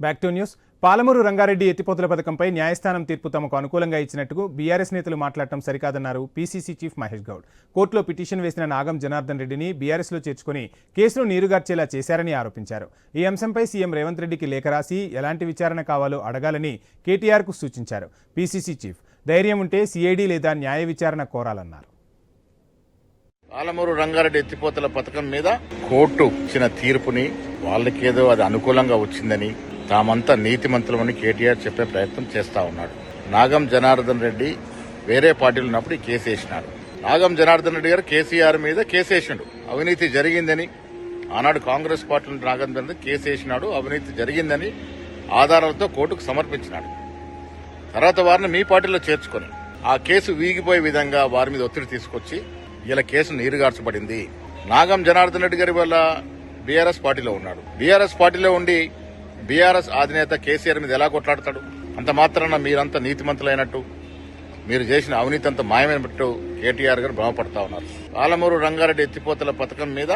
Back to news. Palamuru Rangareddy ఎత్తిపోతల పథకంపై న్యాయస్థానం తీర్పు తమకు అనుకూలంగా ఇచ్చినట్టు బీఆర్ఎస్ నేతలు మాట్లాడటం సరికాదన్నారు పీసీసీ చీఫ్ మహేష్ గౌడ్. కోర్టులో పిటిషన్ వేసిన నాగం జనార్దన్ రెడ్డిని బీఆర్ఎస్లో చేర్చుకుని కేసును నీరుగార్చేలా చేశారని ఆరోపించారు. ఈ అంశంపై సీఎం రేవంత్ రెడ్డికి లేఖ రాసి ఎలాంటి విచారణ కావాలో అడగాలని కేటీఆర్కు సూచించారు. పీసీసీ చీఫ్ ధైర్యం ఉంటే సీఐడీ లేదా న్యాయ విచారణ కోరాలన్నారు. పాలమూరు రంగారెడ్డి ఎత్తిపోతల పథకం మీద కోర్టు ఇచ్చిన తీర్పుని వాళ్ళకేదో అది అనుకూలంగా వచ్చిందని తామంతా నీతిమంతులమని కేటీఆర్ చెప్పే ప్రయత్నం చేస్తా ఉన్నాడు. నాగం జనార్దన్ రెడ్డి వేరే పార్టీలు ఉన్నప్పుడు ఈ కేసు వేసినాడు. నాగం జనార్దన్ రెడ్డి గారు కేసీఆర్ మీద కేసు వేసిండు. అవినీతి జరిగిందని ఆనాడు కాంగ్రెస్ పార్టీ నాగం జనార్దన్ కేసు వేసినాడు. అవినీతి జరిగిందని ఆధారాలతో కోర్టుకు సమర్పించినాడు. తర్వాత వారిని మీ పార్టీలో చేర్చుకొని ఆ కేసు వీగిపోయే విధంగా వారి మీద ఒత్తిడి తీసుకొచ్చి ఇలా కేసు నీరుగార్చబడింది. నాగం జనార్దన్ రెడ్డి గారి వల్ల బీఆర్ఎస్ పార్టీలో ఉన్నాడు. బీఆర్ఎస్ పార్టీలో ఉండి బీఆర్ఎస్ అధినేత కేసీఆర్ మీద ఎలా కొట్లాడతాడు? అంత మాత్రాన మీరంతా నీతిమంతులైనట్టు, మీరు చేసిన అవినీతి అంతా మాయమైనట్టు కేటీఆర్ గారు భ్రమపడతా ఉన్నారు. పాలమూరు రంగారెడ్డి ఎత్తిపోతల పథకం మీద